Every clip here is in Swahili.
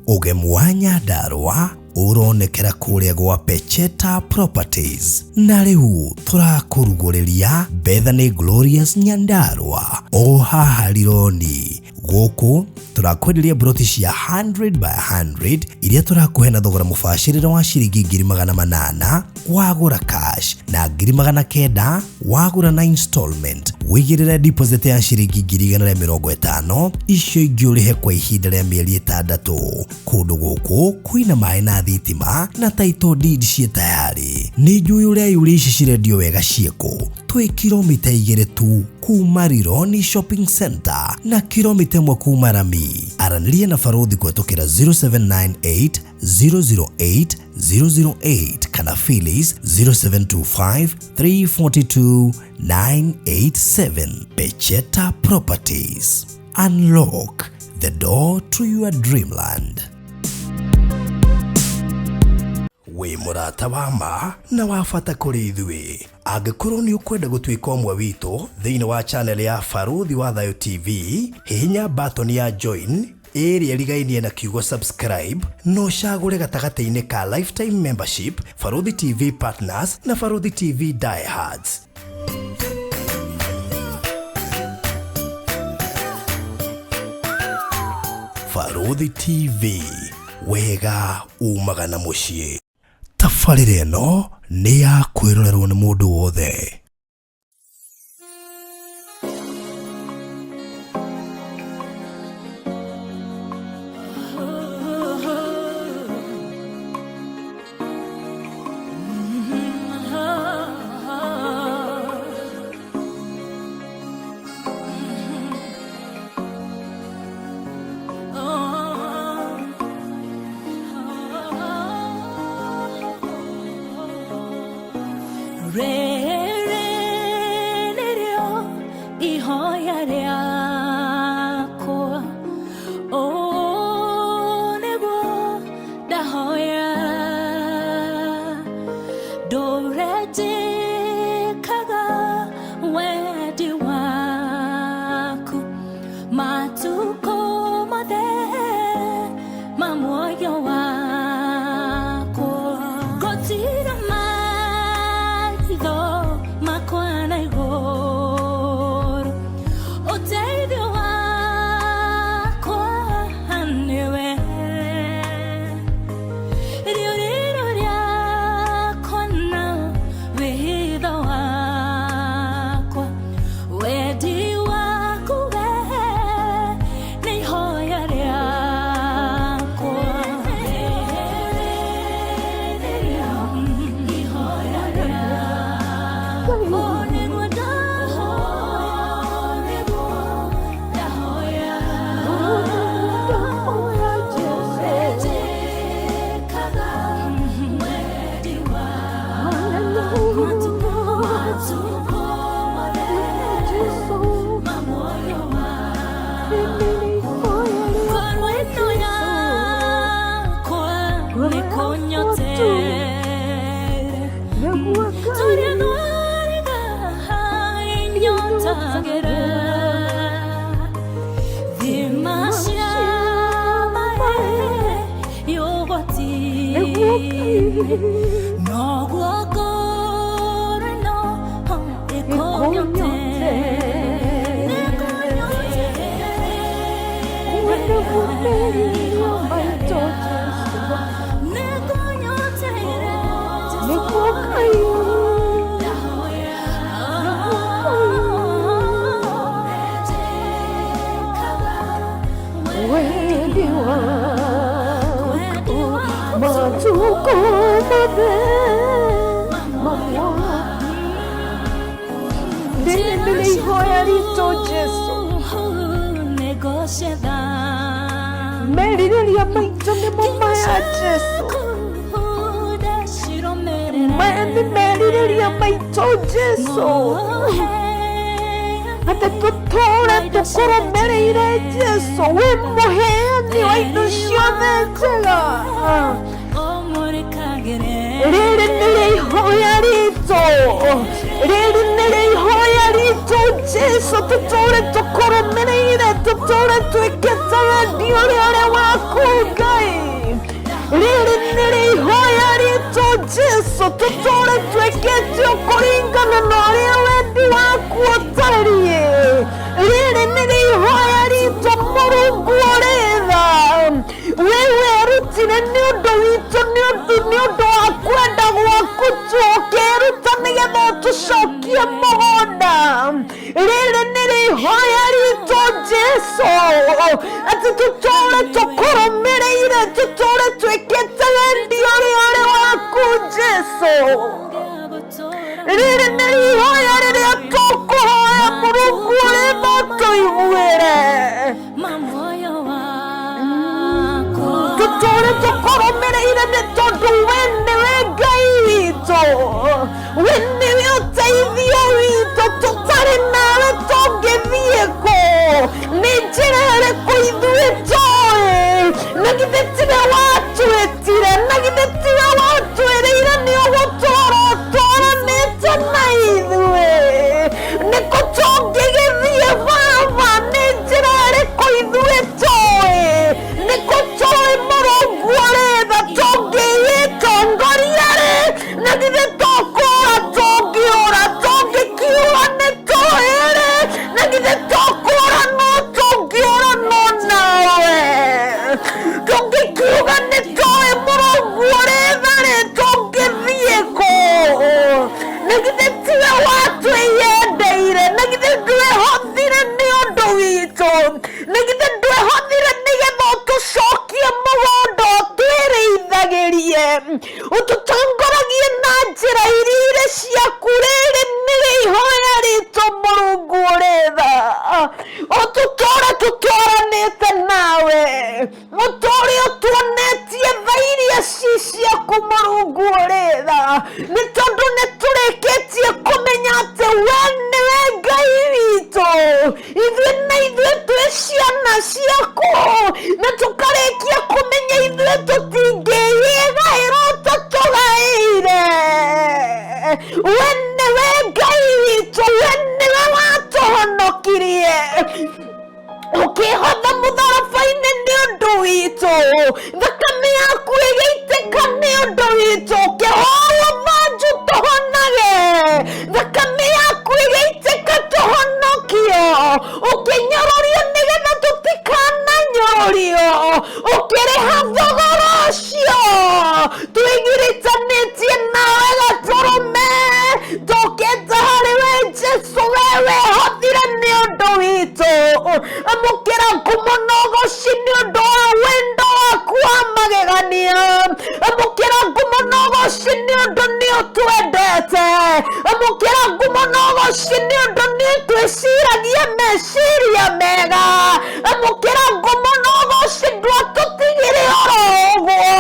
Ũgemu wa Nyandarua uronekera kuria gwa Pecheta Properties. Na riu turakũrugũrĩria Bethany Glorious Nyandarua o haha Rironi. Gũkũ turakwenderia broti cia 100 by 100 iria turakuhe na thogora mũbacĩrĩre wa ciringi 800 wagũra cash na 900 wagũra na installment. Wĩigĩrĩre deposit ya ciringi 150 icio ingĩ ũrĩhe kwa ihinda rĩa mĩeri 6. Kũndũ gũkũ kwĩna maĩ na thitima na title deed ciĩ tayari. Nĩ njũĩ ũrĩa yũrĩ ici cirendio wega ciĩkũ. Twĩ kilomita 2 tu kuma Rironi Shopping Center na kilomita 1 kuma Rami. Aranĩria na Barũthi kũhetũkĩra 0798 008 008 kana Phyllis 0725 342 987. Pecheta Properties. Unlock the door to your dreamland. We mũrata wa ma na wabata kũrĩ ithuĩ. Angĩkorwo nĩ ũkwenda gũtuĩka ũmwe witũ thĩinĩ wa channel ya Barũthi wa Thayũ TV, hihinya button ya join ĩrĩa ĩrigainie na kiugo subscribe, no cagũre gatagatĩ-inĩ ka lifetime membership, Barũthi TV Partners na Barũthi TV Diehards. Barũthi TV, wega umaga na mũciĩ. Tabarĩra ĩno nĩ ya kwĩrorerwo nĩ mũndũ wothe. Tutore tuketaya diore wa kugai tũtũũre twĩkĩte kũringana na ũrĩa wendi waku ũtariĩ. Rĩrĩ nĩrĩo ihoya ritũ Mũrungu ũrĩ tha. We werutire nĩ ũndũ witũ, nĩ ũndũ wa kwenda gwaku tũkĩruta nĩgetha ũtũcokie mũgũnda. Rĩrĩ nĩrĩo ihoya ritũ Jesũ, atĩ tũtũũre tũkũrũmĩrĩire, tũtũũre twĩkĩte wendi ũrĩa ũrĩ waku Jesũ. Rĩrĩ nĩrĩo ihoya rĩrĩa tũkũhoya Mũrungu ũrĩ tha ũtũiguĩre. Tũtũũre tũkũrũmĩrĩire nĩ tondũ we nĩwe Ngai witũ, we nĩwe ũteithio witũ. Tũtarĩ nawe tũngĩthiĩ kũ? Nĩ njĩra ĩrĩkũ ithuĩ tũĩ? Na githĩ tiwe watwĩtire, na githĩ tiwe watwĩrĩire nĩ ũgũtũũra ũtũũranĩte na ithuĩ? Nĩkũ tũngĩgĩthiĩ Baba? Nĩ njĩra ĩrĩkũ ithuĩ tũĩ? Nĩkũ tũĩ Mũrungu ũrĩ tha tũngĩgĩtongoria rĩ? Na githĩ tũkũũra tũngĩũra, tũngĩkiuga nĩ tũĩ rĩ? Na githĩ tũkũũra no tũngĩũra no nawe? Tũngĩkiuga nĩ tũĩ Mũrungu ũrĩ tha rĩ, tũngĩthiĩ kũ? Na githĩ tiwe watwĩyendeire? Na githĩ ndwĩhothire nĩ ũndũ witũ? Na githĩ ndwĩhothire nĩgetha ũtũcokie mũgũnda ũtwĩrĩithagĩrie, ũtũtongoragie na njĩra iria irĩ ciaku? Rĩrĩ nĩrĩo ihoya ritũ Mũrungu ũrĩ tha. Ũtũtũũre tũtũũranĩte nawe, ũtũũre ũtuonetie tha iria ci ciaku Mũrungu ũrĩ tha, nĩ tondũ nĩ tũrĩkĩtie kũmenya atĩ we nĩwe Ngai witũ. Ithuĩ twĩ ciana ciaku, na tũkarĩkia kũmenya ithuĩ tũtingĩgĩgaĩrwo tũtũgaĩire. We nĩwe Ngai witũ, we nĩwe watũhonokirie ũkĩhotha mũtharaba-inĩ nĩ ũndũ witũ. Thakame yaku ĩgĩitĩka nĩ ũndũ witũ, ũkĩhũrwo thanju tũhonage. Thakame yaku ĩgĩitĩka tũhonokio, ũkĩnyororio nĩgetha tũtikananyororio, ũkĩrĩha thogora ũcio. Twĩgirithanĩtie nawe Gatũrũme, tũkĩte harĩ we Jesũ, we wehothire nĩ ũndũ witũ. Amũkĩra ngumo na ũgooci nĩ ũndũ wa wendo waku wa magegania. Amũkĩra ngumo na ũgooci nĩ ũndũ nĩ ũtwendete. Amũkĩra ngumo na ũgooci nĩ ũndũ nĩ ũtwĩciragia meciria mega. Amũkĩra ngumo na ũgooci ndwatũtigire oro ũguo,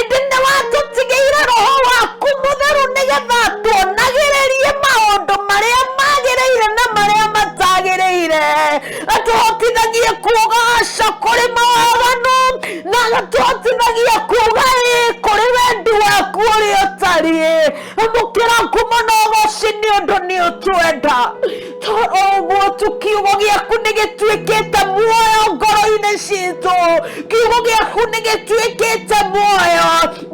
ĩndĩ nĩ watũtigĩire Roho waku Mũtheru nĩgetha tuonagĩrĩrie maũndũ marĩa magĩrĩire na marĩa matagĩrĩire. Atũhotithagie kuuga aca kũrĩ mawaganu, na agatũhotithagia kuuga ĩĩ kũrĩ wendi waku ũrĩa ũtariĩ. Amũkĩra ngumo na ũgooci nĩ ũndũ nĩ ũtwenda. Ũguo kiugo gĩaku nĩ gĩtuĩkĩte muoyo ngoro-inĩ citũ. Kiugo gĩaku nĩ gĩtuĩkĩte muoyo.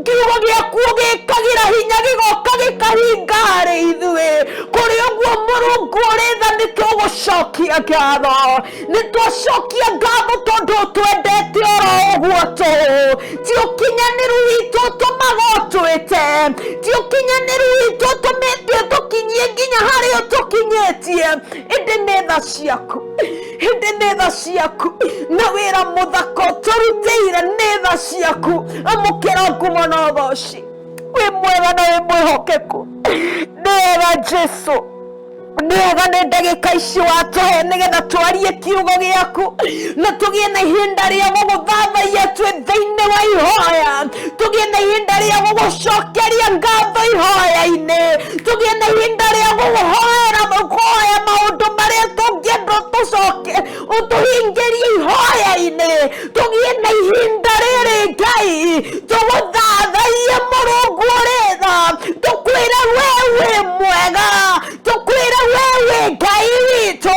Kiugo gĩaku ũgĩkagĩra hinya gĩgoka gĩkahinga harĩ ithuĩ. Kũrĩ ũguo Mũrungu ũrĩ tha nĩ tũgũcokia ngatho. Nĩ twacokia ngatho tondũ twendete oro ũguo tũ. Ti ũkinyanĩru witũ ũtũmaga ũtwĩte, ti ũkinyanĩru witũ ũtũmĩte tũkinyie nginya harĩa tũkinyĩtie. Ĩndĩ nĩ tha ciaku, ĩndĩ nĩ tha ciaku, na wĩra mũthaka ũtũrutĩire nĩ tha ciaku. Amũkĩra ngumo na ũgooci. Wĩ mwega na wĩ mwĩhokeku. Nĩ wega Jesũ, nĩ wega nĩ ndagĩka ici watũhe nĩgetha twarie kiugo gĩaku, na tũgĩe na ihinda rĩa gũgũthathaiya twĩ thĩinĩ wa ihoya. Tũgĩe na ihinda rĩa gũgũcokeria ngatho ihoya-inĩ. Tũgĩe na ihinda rĩa gũgũhoera maũndũ marĩa tũngĩenda tũcoke ũtũhingĩrie ihoya-inĩ. Tũgĩe na ihinda rĩrĩ Ngai tũgũthathaiye Mũrungu ũrĩ tha, tũkwĩre we wĩ mwega, tũkwĩre we wĩ Ngai witũ,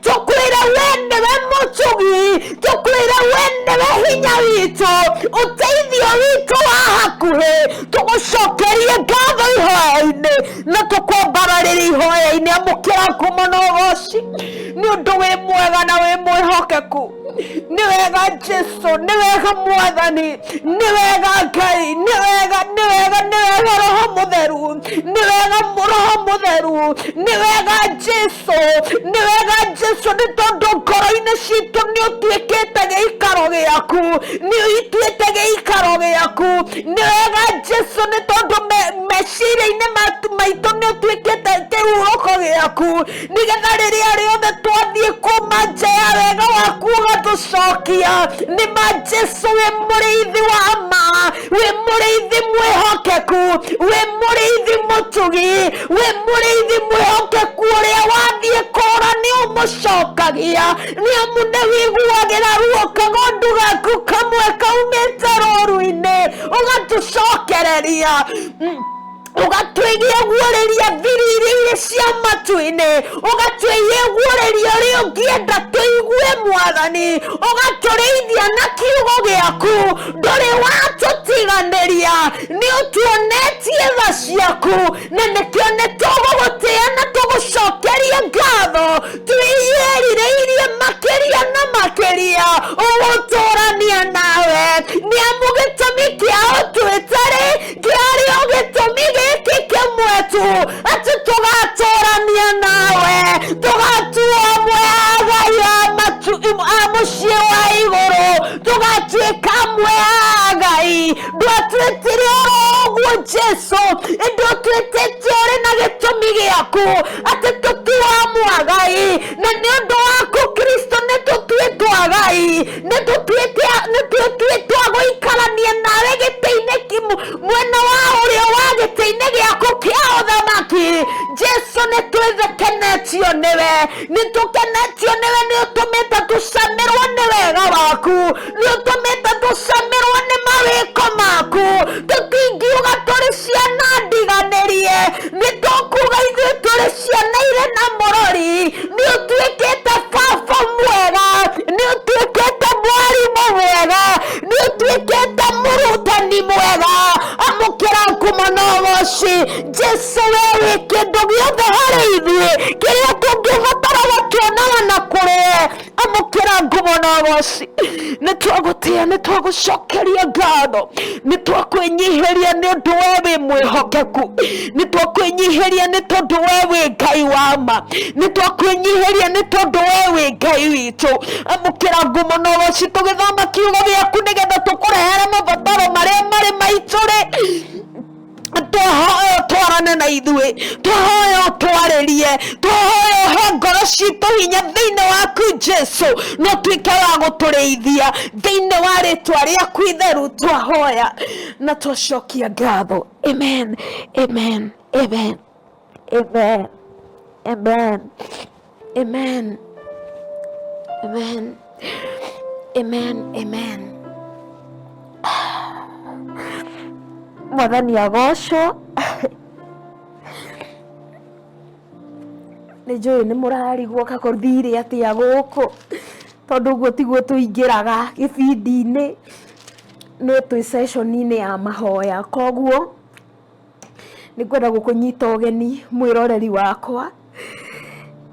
tũkwĩre we nĩwe mũtugi, tũkwĩre we nĩwe hinya witũ, ũteithio witũ wa hakuhĩ. Tũgũcokerie ngatho ihoya muoya-inĩ amũkĩra ngumo na ũgooci nĩ ũndũ wĩ mwega na wĩ mwĩhokeku. Nĩ wega Jesu, nĩ wega Mwathani, nĩ wega Ngai, nĩ wega Roho Mũtheru, nĩ wega Roho Mũtheru, nĩ wega Jesu, nĩ wega Jesu, nĩ tondũ ngoro-inĩ citũ nĩ ũtuĩkĩte gĩikaro gĩaku, nĩ ũtuĩte gĩikaro gĩaku. Nĩ wega Jesu, nĩ tondũ meciria-inĩ maitũ nĩ ũtuĩkĩte kĩhurũko gĩaku, nĩgetha rĩrĩa rĩothe twathiĩ kuma nja ya wega waku ũgatũcokia. Nĩ ma Jesu, wĩ mũrĩithi wa ma, wĩ mũrĩithi mwĩhokeku, wĩ mũrĩithi mũtugi, wĩ mũrĩithi mwĩhokeku ũrĩa wathiĩ kũra nĩ ũmũcokagia, nĩ amu nĩ wĩiguagĩra ruo kagondu gaku kamwe kaumĩte rũru-inĩ ũgatũcokereria, ũgatwĩgia guoreria thiri iria irĩ cia matu-inĩ, ũgatwĩgia guoreria ũrĩa ũngĩenda tũigue Mwathani, ũgatũrĩithia na kiugo gĩaku, ndũrĩ watũtiganĩria, nĩ ũtuonetie tha ciaku, na nĩkĩo nĩ tũgũgũtĩa na tũgũcokeria ngatho, twĩyerirĩirie makĩria na makĩria ũgũtũrania nawe, nĩ amu gĩtũmi kĩa ũtwĩtarĩ kĩarĩ gĩtũmi gĩkĩ kĩmwe tu, atĩ tũgatũrania nawe, tũgatuo amwe a Ngai a mũciĩ wa igũrũ, tũgatuĩka amwe a Ngai. Ndwatwĩtire ũguo Jesu, ndwatwĩtĩte ũrĩ na gĩtũmi gĩaku atĩ tũtuo amwe a Ngai, na nĩ ũndũ waku Kristo nĩ tũtuĩtwo a Ngai, nĩ tũtuĩtwo gũikarania nawe gĩtĩ-inĩ mwena wa ũrĩo wa gĩtĩ-inĩ gĩaku kĩa ũthamaki. Jesu, nĩ twĩthekenetio nĩwe, nĩ tũkenetio nĩwe, nĩ ũtũmĩte tũcamerwo nĩ wega waku, nĩ ũtũmĩte tũcamerwo nĩ mawĩko maku, tũtingiuga tũrĩ ciana ndiganĩrie, nĩ tũkuga ithuĩ tũrĩ ciana irĩ na mũrori, nĩ ũtuĩkĩte baba mwega, nĩ ũtuĩkĩte mwarimũ mwega, nĩ ũtuĩkĩte mũrutani mwega, amũkĩra ngumo na ũgooci. Jesu, we wĩ kĩndũ gĩothe harĩ ithuĩ kĩrĩa tũngĩbatara gũkĩonaga na kũrĩ, amũkĩra ngumo na ũgooci. Nĩ twagũtĩa, nĩ twagũcokeria ngatho, nĩ twakwĩnyihĩria nĩ ũndũ we wĩ mwĩhokeku, nĩ twakwĩnyihĩria nĩ tondũ we wĩ Ngai wa ma, nĩ twakwĩnyihĩria nĩ tondũ we wĩ Ngai witũ. Amũkĩra ngumo na ũgooci, tũgĩthoma kiugo gĩaku nĩgetha tũkũrehere mabataro marĩa marĩ maitũ-rĩ, twahoya twarane na ithuĩ, twahoya twarĩrie, twahoya he ngoro citũ hinya thĩinĩ waku Jesu, no tuĩke wa gũtũrĩithia thĩinĩ wa rĩtwa rĩaku itheru, twahoya na twacokia ngatho. Amen, amen, amen, amen, amen, amen, amen, amen, amen. Mwathani agocwo. Nĩ njũĩ nĩ mũrarigwo kakũthire atĩa gũkũ, tondũ ũguo tiguo tũingĩraga gĩbindi-inĩ, no twĩ session-inĩ ya mahoya. Koguo nĩ ngwenda gũkũnyita ũgeni mwĩroreri wakwa,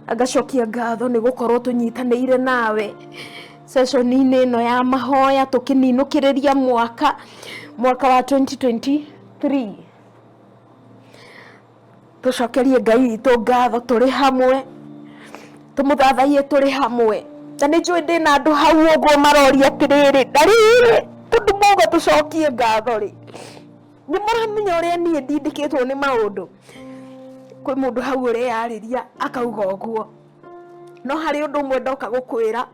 agacokia ngatho nĩ gũkorwo tũnyitanĩire nawe session-inĩ ĩno ya mahoya, tũkĩninũkĩrĩria mwaka wa 2023. Tũcokerie Ngai witũ ngatho tũrĩ hamwe, tũmũthathaiye tũrĩ hamwe. Na nĩ njũĩ ndĩna andũ hau ũguo maroria atĩrĩrĩ, ndarĩrĩ tondũ mauga tũcokie ngatho-rĩ, nĩ mũramenya ũrĩa niĩ ndindĩkĩtwo nĩ maũndũ. Kwĩ mũndũ hau ũreyarĩria akauga ũguo, no harĩ ũndũ ũmwe ndoka gũkwĩra.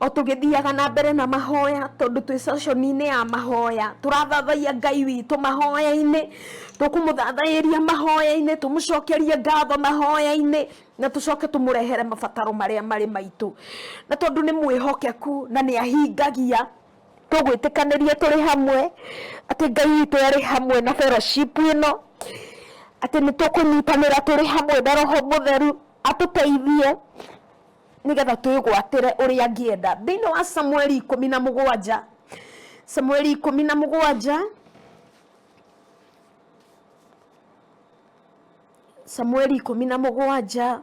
O tũgĩthiaga na mbere na mahoya, tondũ twĩ session-inĩ ya mahoya, tũrathathaia Ngai witũ mahoya-inĩ, tũkũmũthathairia mahoya-inĩ, tũmũcokerie ngatho mahoya-inĩ, na tũcoke tũmũrehere mabataro marĩa marĩ maitũ. Na tondũ nĩ mwĩhokeku na nĩ ahingagia, tũgwĩtĩkanĩria tũrĩ hamwe atĩ Ngai witũ arĩ hamwe na fellowship ĩno, atĩ nĩ tũkũnyitanĩra tũrĩ hamwe na Roho Mũtheru atũteithie nĩgetha twĩgwatĩre ũrĩa angĩenda. Thĩinĩ wa Samueli 17, Samueli 17, Samueli 17.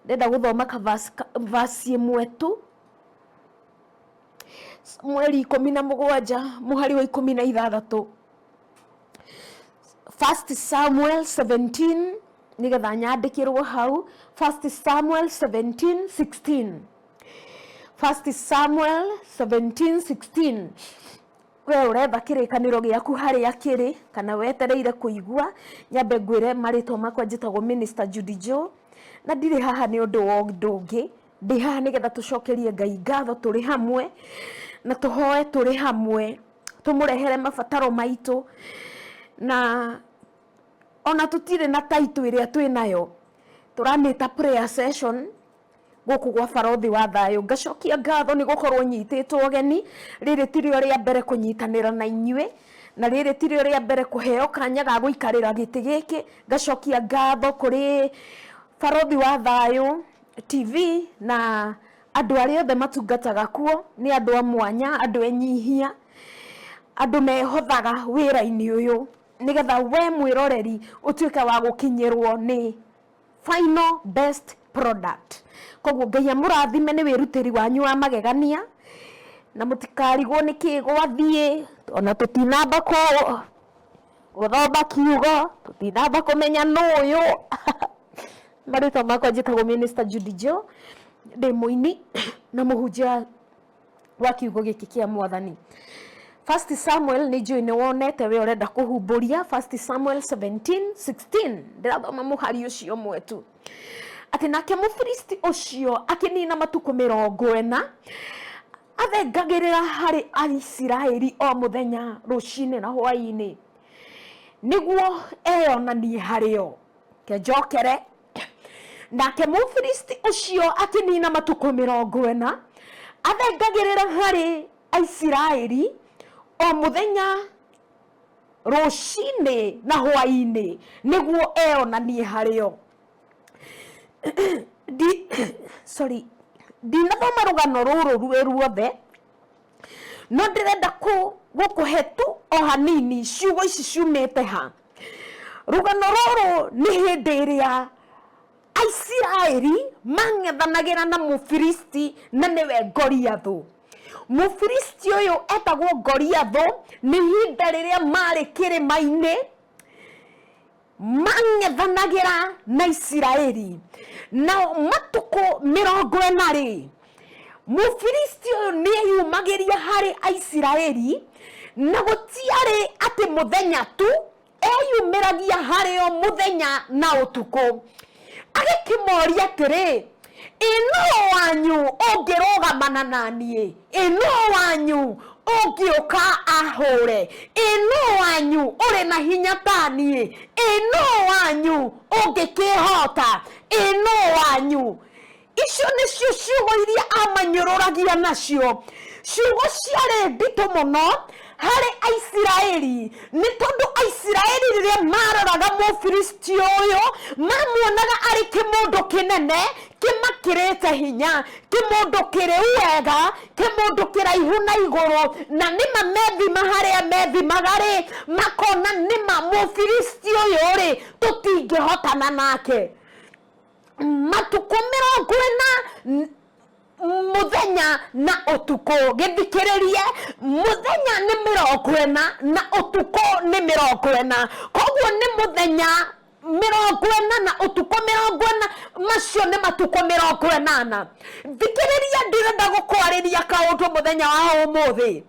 Ndenda guthoma ka verse imwe tu. Samueli 17 muhari wa 16. 1 Samuel 17 nigetha nyandikirwo hau. 1 Samuel 17:16. 1 Samuel 17:16. We uretha kirikaniro giaku haria kiri kana wetereire kuigua nyambe ngwire maritwa makwa njitagwo Minister Judy Joe na ndire haha ni undu wa ndungi ndi haha nigetha tucokerie Ngai ngatho turi hamwe na tuhoe turi hamwe tumurehere mabataro maitu na ona tutire na taitu iria twinayo turamita prayer session guku gwa barothi wa thayo ngacokia ngatho ni gukorwo nyititwo geni riri tirio ria mbere kunyitanira na inyue na riri tirio ria mbere kuheo kanya ga guikarira giti giki ngacokia ngatho kuri barothi wa thayo TV na andu aria othe matungataga kuo ni andu a mwanya andu enyihia andu mehothaga wira-ini uyu nigetha we mwiroreri utuike wa gukinyirwo ni final best product. Koguo Ngai amurathime ni wirutiri wanyu wa magegania na mutikarigwo ni kigwathie ona tutinamba ko guthomba kiugo tutinamba kumenya nuyu marito makwa njitagwo Minister Judy Joe ndi muini na muhunjia wa kiugo giki kia mwathani. 1 Samuel ni njui ni wonete we urenda kuhumburia. 1 Samuel 17:16 ndirathoma muhari ucio mwetu ati nake Mufilisti ucio akinina matuko 40 athengagirira hari Aisiraeli o muthenya rucine na hwaini niguo eyonanie hario kenjokere nake Mufilisti ucio akinina matuko 40 athengagirira hari Aisiraeli o muthenya rucine na hwaini niguo eyonanie hario. Ndinathoma rugano ruru ruothe no ndirenda gukuhe tu o hanini ciugo ici ciumite ha. Rugano ruru ni hindi iria Aisiraeli mang'ethanagira na Mufilisti na niwe Goliathu. Mufilisti uyu etagwo Goliathu ni hinda riria mari kirima-ini mang'ethanagira na Isiraeli na matuko 40 ri Mufilisti uyu ni yumagiria hari Aisiraeli na gutiari ati muthenya tu eyumiragia hari o muthenya na utuko agikimoria atiri ino wanyu ungirugamana nanie ino wanyu ungiuka ahure ino wanyu uri na hinya tanie ino wanyu ungikihota ino wanyu. Icio nicio ciugo iria amanyororagia nacio ciugo ciari ndito muno hari Aisiraeli ni tondu Aisiraeli riria maroraga Mufilisti uyu mamuonaga ari kimundu kinene kimakirite hinya kimundu kiri wega kimundu kiraihu na iguru na nima methima haria methimagari makona nima Mufilisti uyu ri tutingihotana nake. Matuko 40 muthenya na utuko githikiririe muthenya ni 40 na utuko ni 40 koguo ni muthenya 40 na utuko 40 macio ni matuko 40. Thikiriria ndirenda gukwariria kaundu muthenya wa umuthi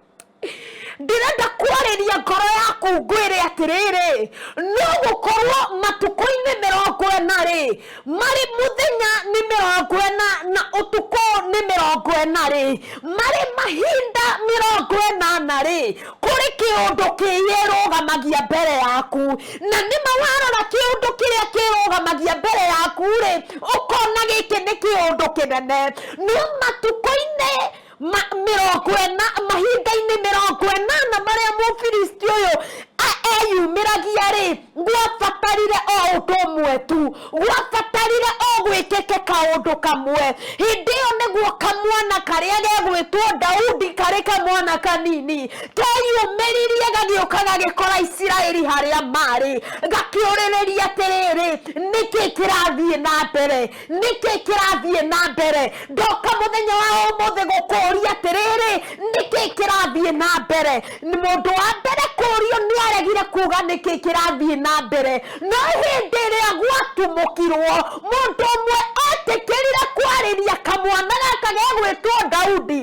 ndirenda kwariria ngoro yaku ngwire atiriri no gukorwo matuko-ini 40 ri mari muthenya ni 40 na utuko ni 40 ri mari mahinda 40 ri kuri kiundu kiyirugamagia mbere yaku na nima warora kiundu kiria kirugamagia mbere yaku ri ukona giki ni kiundu kinene no matuko-ini 40 mahinda-ini 40 maria Mufilisti uyu eyumiragia ri ngwabatarire o ũndũ ũmwe tu, gwabatarire o gwĩkĩke kaũndũ kamwe. Hĩndĩ ĩyo nĩguo kamwana karĩa gegwĩtwo Daudi karĩ kamwana kanini keyumĩririe gagĩũka gagĩkora Isiraeli harĩa marĩ, gakĩũrĩrĩria atĩrĩrĩ, nĩkĩ kĩrathiĩ na mbere, nĩkĩ kĩrathiĩ na mbere. Ndoka mũthenya wa ũmũthĩ gũkũũria atĩrĩrĩ, nĩkĩ kĩrathiĩ na mbere. Mũndũ wa mbere kũũrio nĩaregire kuga nĩkĩ kĩrathiĩ na mbere, no hĩndĩ ĩrĩa gwatumũkirwo mũndũ ũmwe etĩkĩrire kwarĩria kamwana gaka gegwĩtwo Daudi,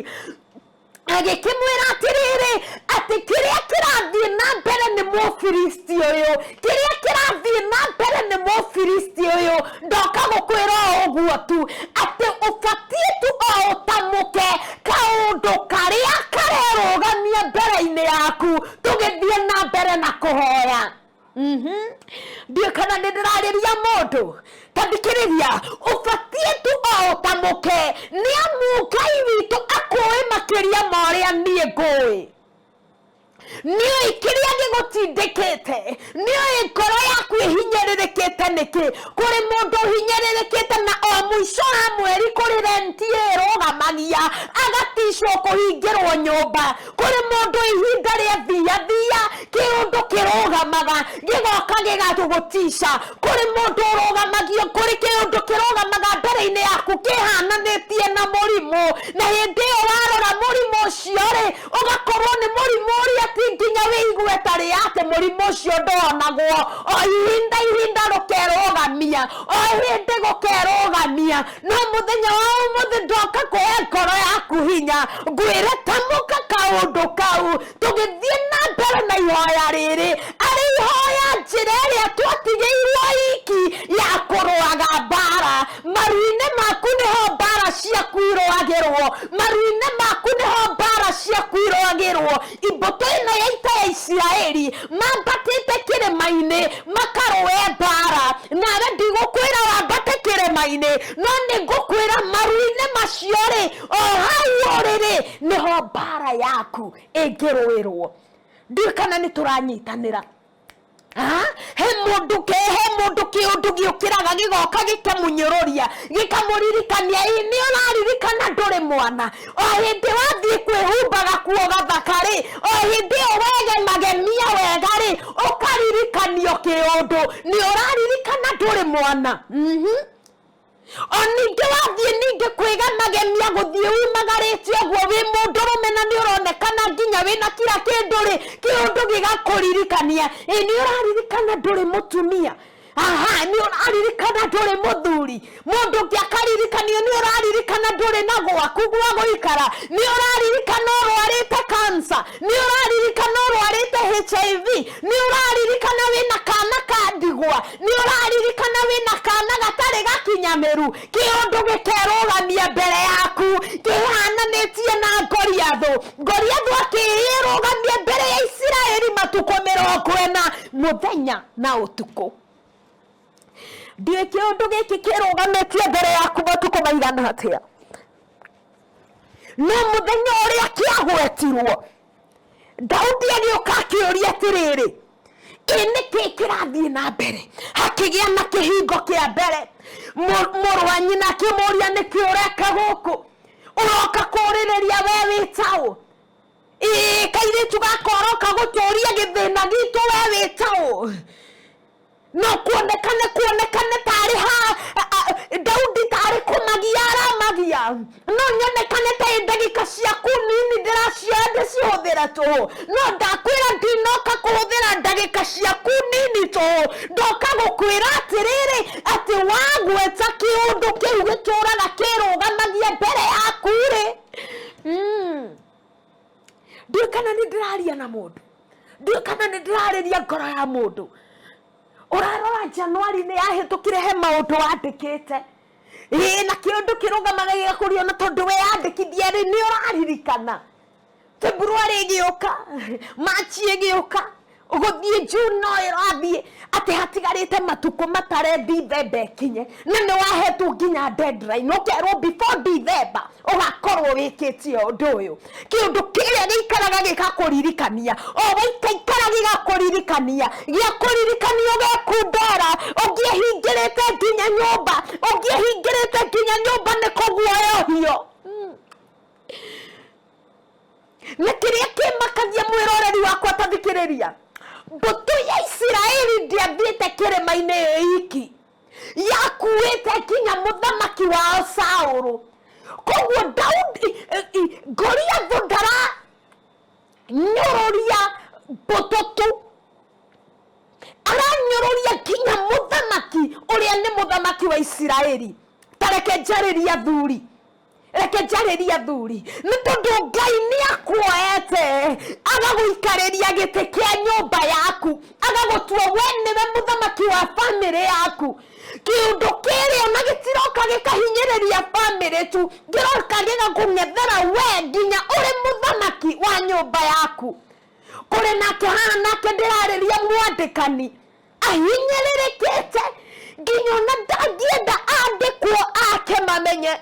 agĩkĩmwĩra atĩrĩrĩ, atĩ kĩrĩa kĩrathiĩ na mbere nĩ Mũfilisti ũyũ, kĩrĩa kĩrathiĩ na mbere nĩ Mũfilisti ũyũ. Ndoka gũkwĩra ũguo tu atĩ ũbatiĩ tu o ũtamũke kaũndũ karĩa karerũgamia mbere-inĩ yaku tũgĩthiĩ na mbere na kũhoya. Ndiũ kana nĩ ndĩrarĩria mũndũ, tathikĩrĩria, ũbatiĩ tu o ũtamũke, nĩ amu Ngai witũ akũĩ makĩria ma ũrĩa niĩ ngũĩ. Nĩoĩ kĩrĩa gĩgũtindĩkĩte, nĩoĩ ngoro yaku ĩhinyĩrĩrĩkĩte nĩkĩ. Kũrĩ mũndũ ũhinyĩrĩrĩkĩte na o mũico wa mweri kũrĩ renti ĩrũgamagia agaticwo kũhingĩrwo nyũmba. Kũrĩ mũndũ ihinda rĩa thia kĩũndũ kĩrũgamaga gĩgoka gĩgatũgũtica. Kũrĩ mũndũ ũrũgamagio kũrĩ kĩũndũ kĩrũgamaga mbere-inĩ yaku kĩhananĩtie na mũrimũ, na hĩndĩ ĩyo warora mũrimũ ũcio-rĩ ũgakorwo nĩ mũrimũ ũrĩa nginya wĩigue tarĩ atĩ mũrimũ ũcio ndonagwo, o ihinda rũkerũgamia, o hĩndĩ gũkerũgamia. No mũthenya wa ũmũthĩ ndoka kuoya ngoro yaku hinya, ngwĩre tamũka kaũndũ kau tũgĩthiĩ na mbere na ihoya rĩrĩ, arĩ ihoya njĩra ĩrĩa twatigĩirwo iki ya kũrũaga mbara. Maru-inĩ maku nĩho mbara ciaku irũagĩrwo, maru-inĩ maku nĩho mbara ciaku irũagĩrwo. Mbũtũ ĩno ya ita ya Isiraeli mambatĩte kĩrĩma-inĩ makarũe mbara, nawe ndigũkwĩra wambate kĩrĩma-inĩ, no nĩngũkwĩra maru-inĩ macio-rĩ, o hau ũrĩrĩ nĩho mbara yaku ĩngĩrũĩrwo. Ndiũ kana nĩ tũranyitanĩra? He mũndũ kĩũndũ gĩũkĩraga gĩgoka gĩkamũnyũrũria gĩkamũririkania, nĩ ũraririkana ndũrĩ mwana, o hĩndĩ wathiĩ kwĩhumbaga kuo gathaka-rĩ, o hĩndĩ ĩyo wegemagemia wega-rĩ ũkaririkanio kĩũndũ, nĩ ũraririkana ndũrĩ mwana. O ningĩ wathiĩ ningĩ kwĩgemagemia gũthiĩ umagarĩte ũguo wĩ mũndũrũme na nĩ ũronekana nginya wĩna kira kĩndũ-rĩ, kĩũndũ gĩgakũririkania, nĩ ũraririkana ndũrĩ mũtumia, nĩ ũraririkana ndũrĩ mũthuri. Mũndũ ũngĩ akaririkanio nĩ ũraririkana ndũrĩ na gwaku gwa gũikara, nĩ ũraririkana ũrwarĩte cancer, nĩ ũraririkana ũrwarĩte HIV, nĩ ũraririkana wĩna kana ka ndigwa, nĩ ũraririkana wĩna kana gatarĩ gakinyanĩru. Kĩũndũ gĩkerũgamia mbere yaku kĩhananĩtie na Goliathũ akĩrũgamia mbere ya Isiraeli matukũ 40 mũthenya na ũtukũ. Ndiũ kĩũndũ gĩkĩ kĩrũgamĩtie mbere yaku matukũ maigana atĩa. No mũthenya ũrĩa kĩagwetirwo, Daudi agĩũka akĩũria atĩrĩrĩ, nĩkĩ kĩrathiĩ na mbere? Hakĩgĩa na kĩhingo kĩa mbere. Mũrũ wa nyina akĩmũria, nĩkĩ ũreka gũkũ? Ũroka kũũrĩrĩria we wĩtaũ? Kairĩtu gaka ũroka gũtũũria gĩthĩna gitũ we wĩtaũ? No kuonekane tarĩ Daudi tarĩ kũmagia aramagia, no nyonekane tarĩ ndagĩka ciaku nini ndĩracioya ndĩcihũthĩra tũhũ. No ndakwĩra ndinoka kũhũthĩra ndagĩka ciaku nini tũhũ, ndoka gũkwĩra atĩrĩrĩ, atĩ wagweta kĩũndũ kĩu gĩtũũraga kĩrũgamagia mbere yaku-rĩ. Ndiũ kana nĩ ndĩraria na mũndũ, ndiũ kana nĩ ndĩrarĩria ngoro ya mũndũ. Ũrarora Januari nĩ yahĩtũkire he maũndũ wandĩkĩte, na kĩũndũ kĩrũgamaga gĩgakũrio na tondũ weyandĩkithia-rĩ nĩ ũraririkana. Februari ĩgĩũka, Machi ĩgĩũka, guthie June irathie ati hatigarite matuko matare December kinye na ni wahetwo nginya deadline ukerwo before December ugakorwo wikitie undu uyu kiundu kiria gikaraga gikakuririkania waikara gigakuririkania ugekundara ungihingirite nginya nyumba ni kuguoyohio na kiria kimakagia mwiroreri wakwa tathikiriria mbũtũ ya Isiraeli ndiathiĩte kĩrĩma-inĩ iki yakuĩte nginya mũthamaki wao Saũlũ. Koguo Daudi Goliathũ ndaranyũrũria mbũtũ tu, aranyũrũria nginya mũthamaki ũrĩa nĩ mũthamaki wa Isiraeli. Tareke njarĩria thuri nĩ tondũ Ngai nĩ akuoete agagũikarĩria gĩtĩ kĩa nyũmba yaku, agagũtua we nĩwe mũthamaki wa bamĩrĩ yaku. Kĩũndũ kĩrĩa ona gĩtiroka gĩkahinyĩrĩria bamĩrĩ tu, gĩroka gĩgakũng'ethera we nginya ũrĩ mũthamaki wa nyũmba yaku. Kũrĩ nake haha nake ndĩrarĩria mwandĩkani ahinyĩrĩrĩkĩte nginya ona ndangĩenda andĩkwo ake mamenye,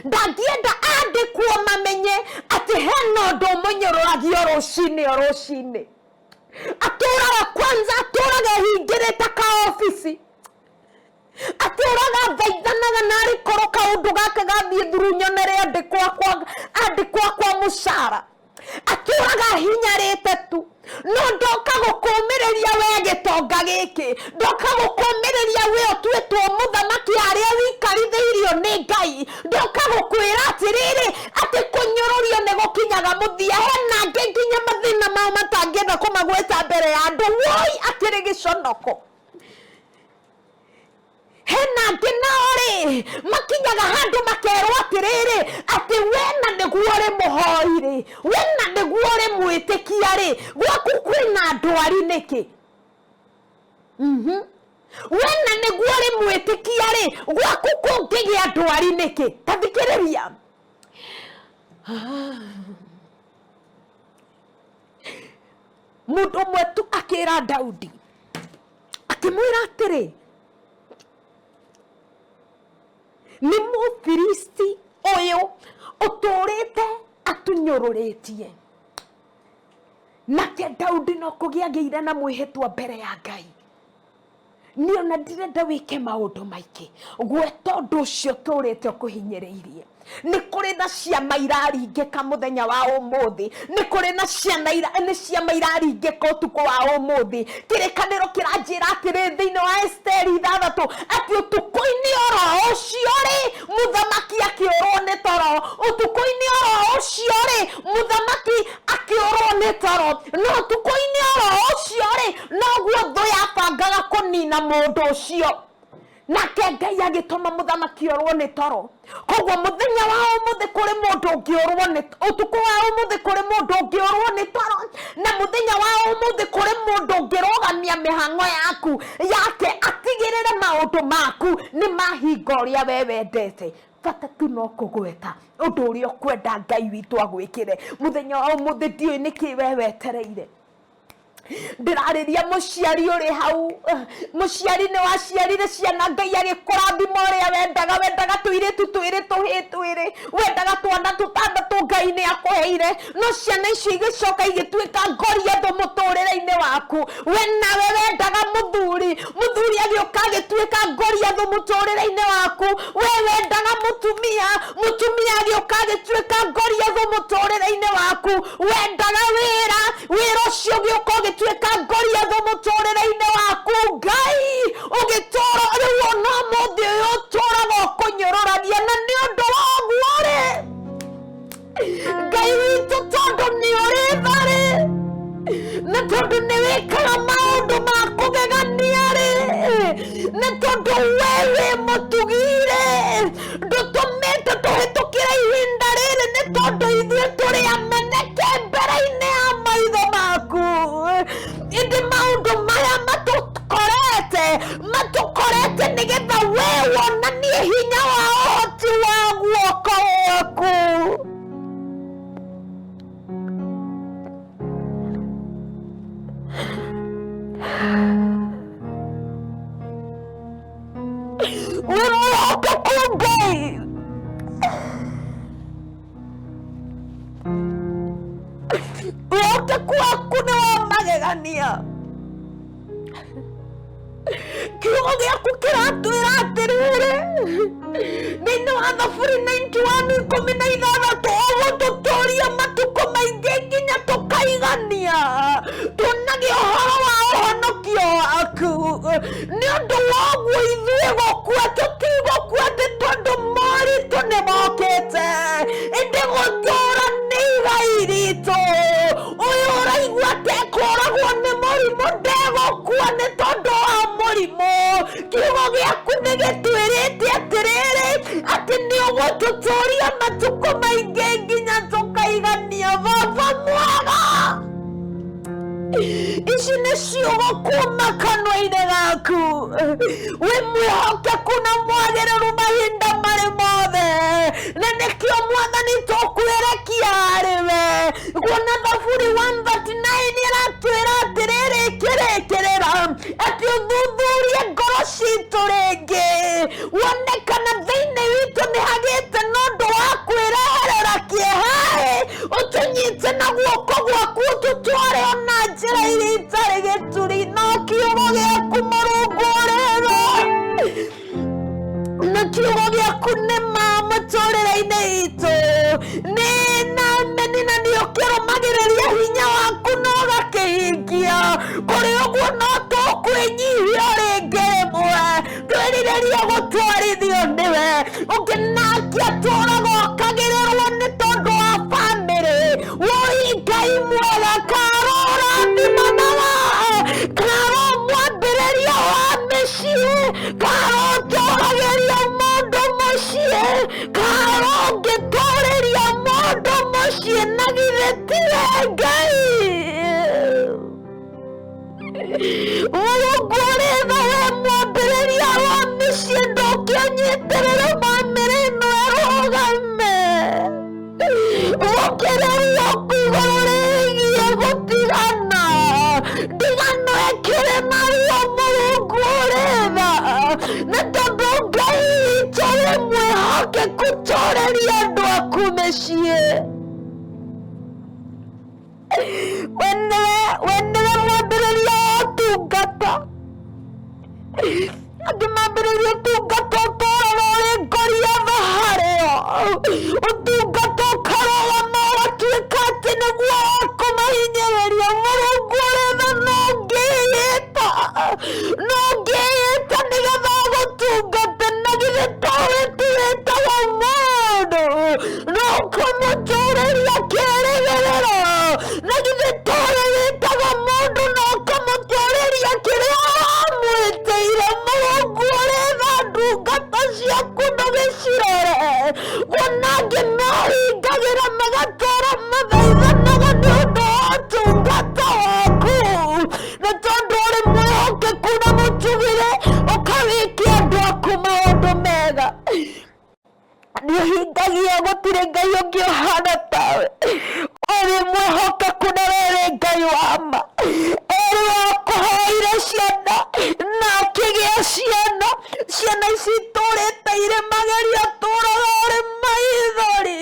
ndangĩenda andĩkwo mamenye atĩ hena ũndũ mũnyũrũragio rũcinĩ. Atũraga kwanza, atũraga ehingĩrĩte ka ofici, atũraga thaithanaga narĩ korwo kaũndũ gake gathiĩ thuru nyonere andĩkwo akwa mũcara, atũraga ahinyarĩte tu. No ndoka gũkũmĩrĩria we gĩtonga gĩkĩ, ndoka gũkũmĩrĩria we ũtuĩtwo mũthamaki harĩa wikarithĩirio nĩ Ngai, ndoka gũkwĩra atĩrĩrĩ atĩ kũnyũrũrio nĩ gũkinyaga mũthia. Hena angĩ nginya mathĩna mao matangĩenda kũmagweta mbere ya andũ woi akĩrĩ gĩconoko. Hena angĩ nao rĩ makinyaga handũ makerwo atĩrĩrĩ atĩ wena nĩguo ũrĩ mũhoi rĩ, wena nĩguo ũrĩ mwĩtĩkia rĩ, gwaku kwĩna ndwari nĩkĩ? Wena nĩguo ũrĩ mwĩtĩkia rĩ, gwaku kũngĩgĩa ndwari nĩkĩ? Tathikĩrĩria. Mũndũ ũmwe tu akĩra Daudi akĩmwĩra atĩrĩ, nĩ Mũfilisti ũyũ ũtũrĩte atunyũrũrĩtie. Nake Daudi no kũgĩa agĩire na mwĩhĩtwa mbere ya Ngai. Niĩ ona ndirenda wĩke maũndũ maingĩ gwe tondũ ũcio ũtũrĩte ũkũhinyĩrĩirie. Nĩ kũrĩ na ciama iraringĩka mũthenya wa ũmũthĩ, nĩ kũrĩ na ciama iraringĩka ũtukũ wa ũmũthĩ. Kĩrĩkanĩro kĩranjĩra atĩrĩ thĩinĩ wa Esteri 6 atĩ ũtukũ-inĩ oro ũcio rĩ mũthamaki akĩũrwo nĩ toro, ũtukũ-inĩ oro ũcio rĩ mũthamaki akĩũrwo nĩ toro, no ũtukũ-inĩ oro ũcio rĩ noguo thũ yabangaga kũnina mũndũ ũcio. Nake Ngai agĩtũma mũthamaki orwo nĩ toro. Koguo mũthenya wa ũmũthĩ kũrĩ mũndũ ũngĩũrwo nĩ ũtukũ wa ũmũthĩ kũrĩ mũndũ ũngĩũrwo nĩ toro, na mũthenya wa ũmũthĩ kũrĩ mũndũ ũngĩrũgamia mĩhang'o yaku yake atigĩrĩre maũndũ maku nĩ mahinga ũrĩa we wendete. Bata tu no kũgweta ũndũ ũrĩa ũkwenda Ngai witũ agwĩkĩre. Mũthenya wa ũmũthĩ ndiũĩ nĩkĩ we wetereire. Ndĩrarĩria mũciari ũrĩ hau, mũciari nĩ waciarire ciana Ngai agĩkũrathima ũrĩa wendaga tũirĩtu twĩrĩ tũhĩĩ twĩrĩ, wendaga twana tũtandatũ Ngai nĩ akũheire, no ciana icio igĩcoka igĩtuĩka ngoriathũ mũtũrĩre-inĩ waku. We nawe wendaga mũthuri agĩũka agĩtuĩka ngoriathũ mũtũrĩre-inĩ waku. We wendaga mũtumia agĩũka agĩtuĩka ngoriathũ mũtũrĩre-inĩ waku. Wendaga wĩra ũcio ũgĩũka ũgĩtuĩka ngoriathũ mũtũrĩre-inĩ waku. Ngai ũgĩtũra rĩu ona mũthĩ ũyũ ũtũraga ũkũnyũrũrania, na nĩ ũndũ wa ũguo rĩ Ngai witũ tondũ nĩ ũrĩ tharĩ na tondũ nĩ wĩkaga maũndũ ma kũgegania rĩ, na tondũ we wĩ mũtugire ndũtũmĩte tũhĩtũkĩre ihinda rĩrĩ, nĩ tondũ ithuĩ tũrĩ ameneke mbere-inĩ ya maitho maku. Ĩndĩ maũndũ maya matũkorete nĩgetha we wonanie hinya wa ũhoti wa guoko gwaku. wĩ mwĩhokeku Ngai. Wĩhokeku waku nĩ wa magegania. Kiugo gĩaku kĩratwĩra atĩrĩrĩ thĩinĩ wa Thaburi 91:16 ũguo tũtũũria matukũ maingĩ nginya tũkaigania tuonagia ũhoro wa ũhonokio waku. Nĩ ũndũ wa ũguo ithuĩ gũkua tũtigũkua atĩ tondũ moritũ nĩ mokĩte, ĩndĩ gũtũũra nĩ igai ritũ. Ũyũ ũraigua tekũragwo nĩ mũrimũ ndegũkua nĩ tondũ wa mũrimũ. Kiugo gĩaku nĩ gĩtwĩrĩte atĩrĩrĩ atĩ nĩ ũgũtũtũũria matukũ maingĩ nginya tũkaigania. Baba mwega, ici nĩ ciugo kuma kanua-inĩ gaku. Wĩ mwĩhokeku na mwagĩrĩru mahinda marĩ mothe, na nĩkĩo Mwathani tũkwĩrekia arĩwe. Kuona Thaburi 139 ĩratwĩra atĩrĩrĩ kĩrĩkĩrĩra atĩ ũthuthurie ngoro citũ rĩngĩ, wone kana thĩinĩ witũ nĩ hagĩte n'ũndũ wa kwĩreherera kĩeha-ĩ, ũtũnyite na guoko gwaku ũtũtware ona njĩra iria itarĩ gĩturi. No kiugo gĩaku Mũrungu ũrĩtho, na kiugo gĩaku nĩ ma mũtũrĩre-inĩ itũ. Nĩ nĩ ũkĩrũmagĩrĩria hinya waku na ũgakĩhingia. Kũrĩ ũguo no tũkwĩnyihia rĩngĩ rĩmwe, twĩrirĩrie gũtwarithio nĩwe. Ũngĩ nake atũũraga okagĩrĩrwo nĩ tondũ wa bamĩrĩ. Woi Ngai mwega, karora ndimanaga, karo mwambĩrĩria wa mĩciĩ, karo ũtũũragĩria mũndũ mũciĩ, karo ũngĩtũũrĩria mũndũ mũciĩ na githĩ tiwe Ngai. Mũrungu ũrĩtho, we mwambĩrĩria wa mĩciĩ, ndũkĩnyitĩrĩre bamĩrĩ ĩno ĩrũgame. Ũkĩrĩria igũrũ rĩgiĩ gũtigana, ndigano ĩkĩrĩ nayo Mũrungu ũrĩtha, nĩ tondũ Ngai witũ wĩ mwĩhokeku tũũrĩria andũ aku mĩciĩ. We nĩwe mwambĩrĩria wa ũtungata. Angĩ mambĩrĩria ũtungata ũtũũraga ũrĩ ngoriatha harĩo. Ũtungata ũkarũgama ũgatuĩka atĩ nĩguo wa kũmahinyĩrĩria. Mũrungu ũrĩtha, no ngĩĩta nĩgetha gũtungate, na githĩ tũĩ tiwĩtagwo mũndũ no ũkamũtũũrĩria kĩĩrĩgĩrĩro, na githĩ tũĩ wĩtagwo mũndũ no ũkamũtũũrĩria kĩrĩa wamwĩtĩire. Mũrungu ũrĩtha, ndungata ciaku ndũgĩcirore, kuona angĩ mehingagĩra magatũũra mathaithanaga nĩ ũndũ wa ũtungata waku. Nĩ tondũ ũrĩ mwĩhokeku na mũtugĩre, ũkawikia andũ aku maũndũ mega. Nĩũhingagia, gũtirĩ Ngai ũngĩ ũhana tawe. Ũrĩ mwĩhokeku na wĩrĩ Ngai wa ma. Erĩ wakũhoire ciana na akĩgĩa ciana. Ciana ici itũũrĩte irĩ mageria, atũũraga ũrĩ maithori.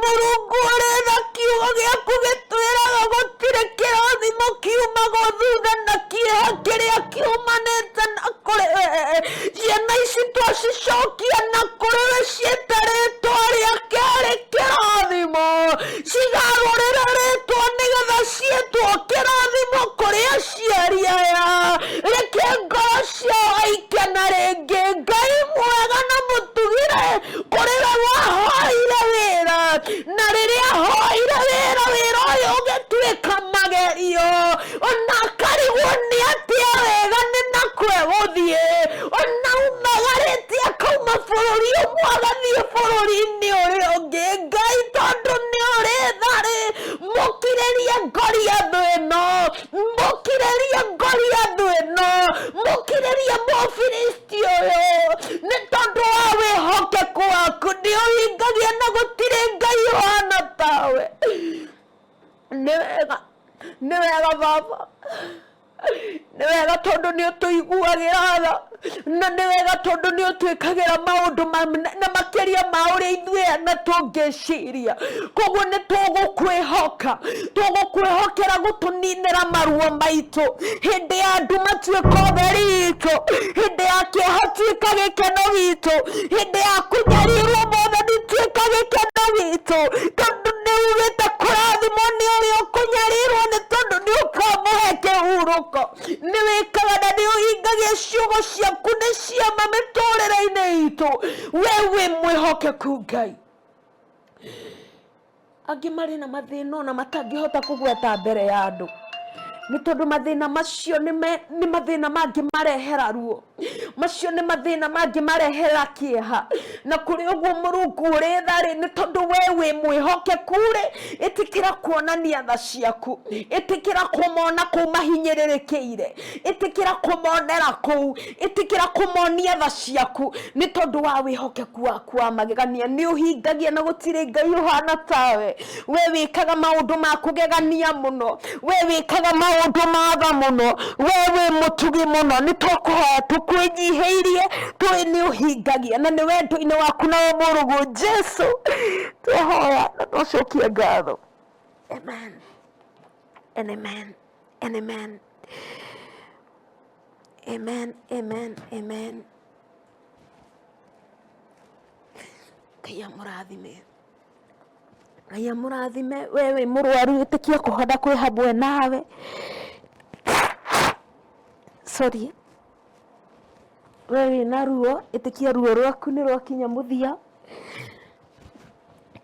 Mũrungu ũrĩtha, kiugo gĩaku gĩtwĩraga gũtirĩ kĩrathimo kiumaga thutha na kĩeha kĩrĩa kiumanĩte na kũrĩ we. Ciana ici twacicokia na kũrĩ we ciĩta rĩtwa rĩake arĩ kĩrathimo. Cigarũrĩre rĩtwa nĩgetha ciĩtwo kĩrathimo kũrĩ aciari aya. Reke ngoro ciao aikena rĩngĩ. Ngai mwega na mũtugĩre, kũrĩ we wahoire wĩra, na rĩrĩa ahoire wĩra ũyũ ũgĩtuĩka magerio, ona akarigwo nĩ atĩa wega nĩ nakwe gũthiĩ. Ona umagarĩte akauma bũrũri ũmwe agathiĩ bũrũri-inĩ ũrĩa ũngĩ. Ngai tondũ nĩ ũrĩ tharĩ, mũkirĩrie Goliath ĩno, mũkirĩrie Goliath ĩno, mũkirĩrie Mũfilisti ũyũ. Nĩ tondũ wa wĩhokeku waku nĩũhingagia, na gũtirĩ Ngai ũhana tawe. Nĩ wega Baba, nĩ wega tondũ nĩ ũtũiguagĩra tha, na nĩ wega tondũ nĩ ũtwĩkagĩra maũndũ na makĩria ma ũrĩa ithuĩ na tũngĩciria. Koguo nĩ tũgũkwĩhokera gũtũninĩra maruo maitũ hĩndĩ ya nduma tuĩka ũtheri witũ, hĩndĩ ya kĩeha tuĩka gĩkeno witũ, hĩndĩ ya kũnyarirwo Mwathani tuĩka gĩkeno witũ, tondũ nĩ ugĩte kũrathimwo nĩ ũrĩa ũkũnyarirwo nĩ tondũ nĩ ũkamũhe kĩhurũko. Nĩ wĩkaga na nĩ ũhingagia ciugo ciaku nĩ ciama mĩtũrĩre-inĩ itũ. We wĩ mwĩhokeku Ngai. Angĩ marĩ na mathĩna ona matangĩhota kũgweta mbere ya andũ, nĩ tondũ mathĩna macio nĩ mathĩna mangĩ marehera ruo, macio nĩ mathĩna mangĩ marehera kĩeha. Na kũrĩ ũguo Mũrungu ũrĩ tha-rĩ, nĩ tondũ we wĩ mwĩhokeku-rĩ, ĩtĩkĩra kuonania tha ciaku, ĩtĩkĩra kũmona kũu mahinyĩrĩrĩkĩire, ĩtĩkĩra kũmonera kũu, ĩtĩkĩra kũmonia tha ciaku, nĩ tondũ wa wĩhokeku waku wa magegania. Nĩ ũhingagia na gũtirĩ Ngai ũhana tawe. We wĩkaga maũndũ ma kũgegania mũno, we wĩkaga maũndũ ma tha mũno, we wĩ mũtugi mũno. Nĩ tũkũhoya tũkwĩnyihĩirie, tũĩ nĩ ũhingagia na nĩ wendo-inĩ waku na Mũrungu Jesu tũhoya na tũcokie ngatho. Amen and amen and amen. Amen, amen, amen. Ngai amũrathime, Ngai amũrathime. We wĩ mũrwaru ĩtĩkia kũhona kwĩ hamwe nawe. Sorry. We wĩna ruo ĩtĩkia ruo rwaku nĩ rwakinya mũthia.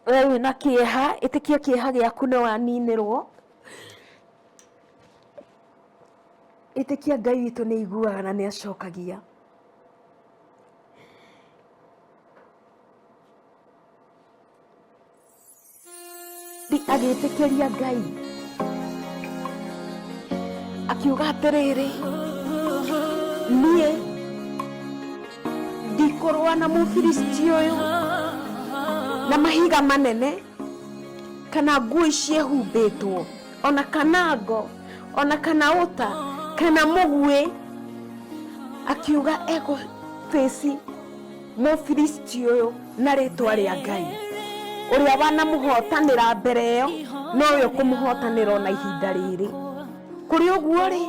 We wĩna kĩeha ĩtĩkia kĩeha gĩaku nĩ waninĩrwo. Ĩtĩkia Ngai witũ nĩ aiguaga na nĩ acokagia. Agĩtĩkĩria Ngai akiuga atĩrĩrĩ, niĩ ndikũrũa na Mũfilisti ũyũ na mahiga manene kana nguo ciĩhumbĩtwo ona kana ngo ona kana ũta kana mũguĩ. Akiuga egũfĩci Mũfilisti ũyũ na rĩtwa rĩa Ngai ũrĩa wanamũhotanĩra mbere ĩyo, no ũyũ kũmũhotanĩra ona ihinda rĩrĩ. Kũrĩ ũguo-rĩ,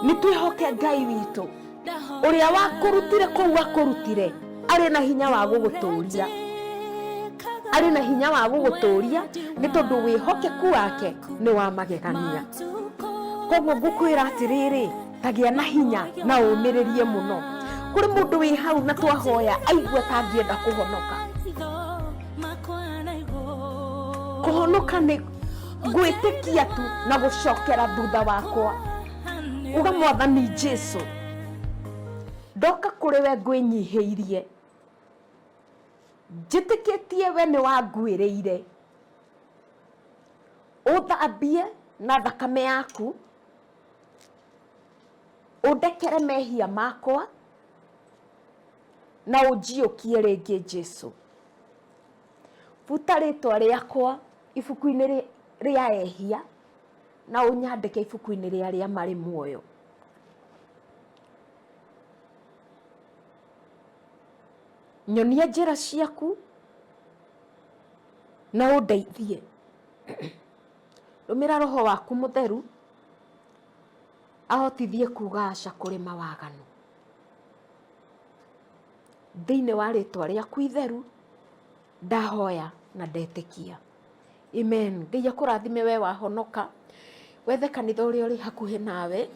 nĩ twĩhoke Ngai witũ ũrĩa wakũrutire kũu akũrutire, arĩ na hinya wa gũgũtũũria, arĩ na hinya wa gũgũtũũria nĩ tondũ wĩhokeku wake nĩ wa magegania. Koguo ngũkwĩra atĩrĩrĩ, tagĩa na hinya na ũmĩrĩrie mũno. Kũrĩ mũndũ wĩ hau na twahoya aigua tangĩenda kũhonoka. Kũhonoka nĩ gwĩtĩkia tu na gũcokera thutha wakwa. Uga Mwathani Jesu, ndoka kũrĩ we ngwĩnyihĩirie, njĩtĩkĩtie we nĩ wanguĩrĩire, ũthambie na thakame yaku, ũndekere mehia makwa na ũnjiũkie rĩngĩ Jesu. Futa rĩtwa rĩakwa ibuku-inĩ rĩa ehia na ũnyandĩke ibuku-inĩ rĩa arĩa marĩ muoyo. Nyonia njĩra ciaku na ũndeithie. Rũmĩra Roho waku Mũtheru ahotithie kuga aca kũrĩ mawaganu. Thĩinĩ wa rĩtwa rĩaku itheru ndahoya na ndetĩkia. Amen. Ngai akũrathime we wahonoka. Wethe kanitha ũrĩa ũrĩ hakuhĩ nawe,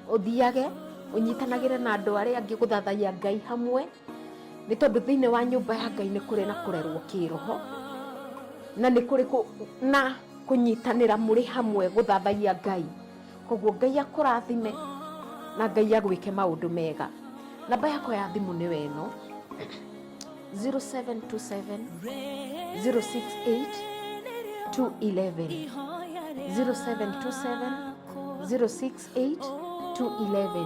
ũthiage ũnyitanagĩre na andũ arĩa angĩ gũthathaiya Ngai hamwe, nĩ tondũ thĩinĩ wa nyũmba ya Ngai nĩ kũrĩ na kũrerwo kĩroho na nĩ kũrĩ na kũnyitanĩra mũrĩ hamwe gũthathaiya Ngai. Koguo Ngai akũrathime na Ngai agwĩke maũndũ mega. Namba yakwa ya thimũ nĩ weno 0727 068 211 0727 068 211.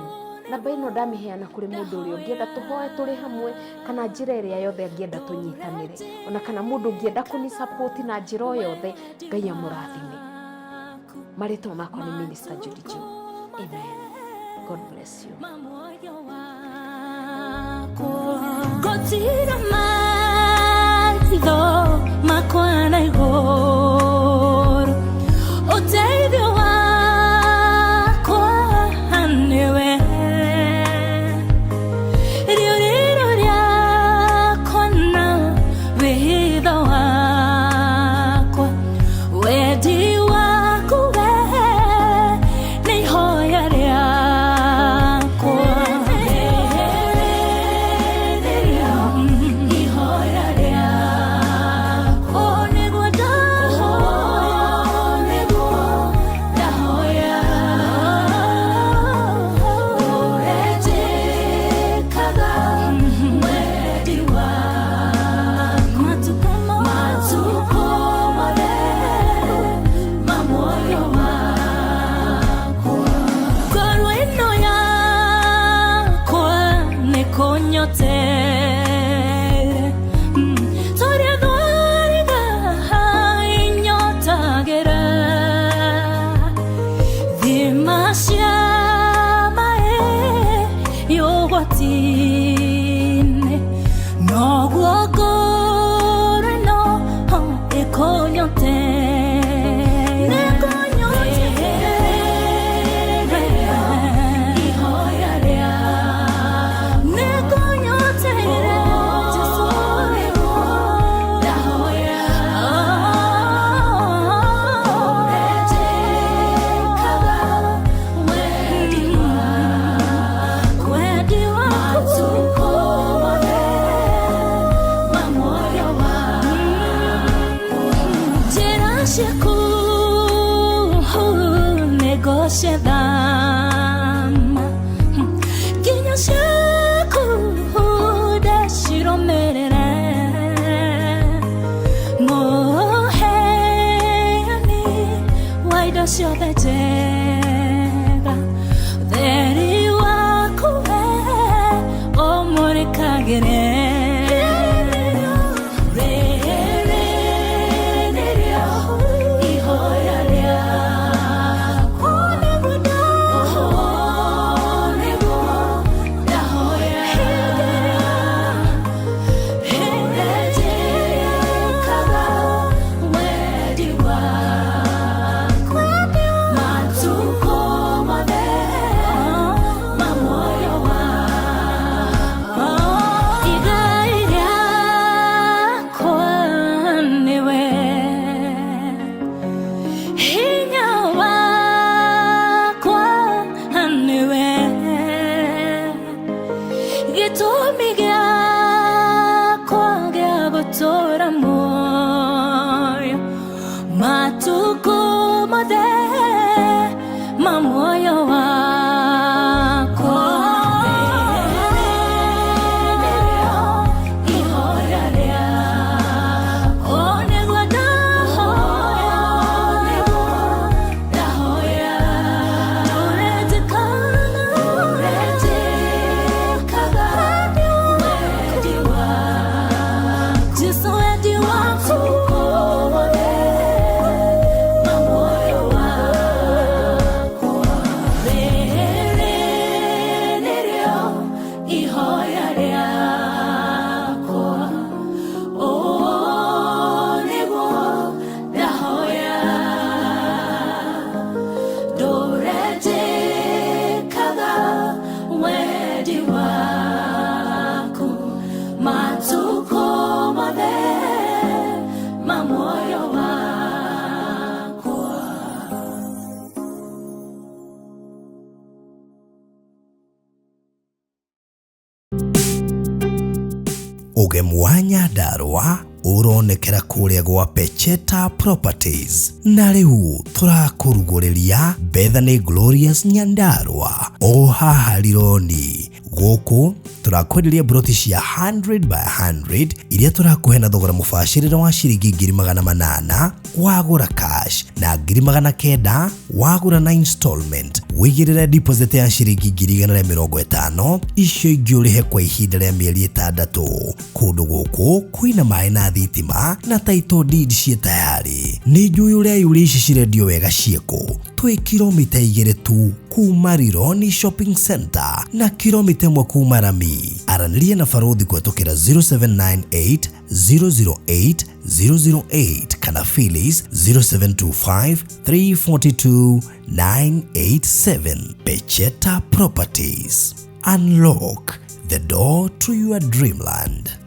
Namba ĩno ndamĩheana kũrĩ mũndũ ũrĩa ũngĩenda tũhoe tũrĩ hamwe kana njĩra ĩrĩa yothe angĩenda tũnyitanĩre, ona kana mũndũ ũngĩenda kũni-support na njĩra o yothe. Ngai amũrathime. Marĩtwa makwa nĩ Minister Judy Joe. Amen. God bless you. Ũgemu wa Nyandarua uronekera kuria gwa Pecheta Properties. Na riu turakuruguriria Bethany Glorious Nyandarua o haha Rironi. Gũkũ turakwenderia broti cia 100 by 100 iria turakuhe na thogora mubashirira wa ciringi 800 wagura cash na 900 wagura na installment. Wigirire deposit ya ciringi 150 icio ingĩ urihe kwa ihinda rĩa mĩeri 6. Kũndũ gũkũ kwĩna maĩ na thitima na title deed cie tayari. Nĩ njũĩ ũrĩa yũrĩa ici cirendio wega ciĩkũ. Twĩ kilomita 2 tu kuma Rironi Shopping Center na kilomita 1 kuma Rami. Aranĩria na Barũthi kũhetũkĩra 0798 008 008 kana Phyllis 0725 342 987. Pecheta Properties. Unlock the door to your dreamland.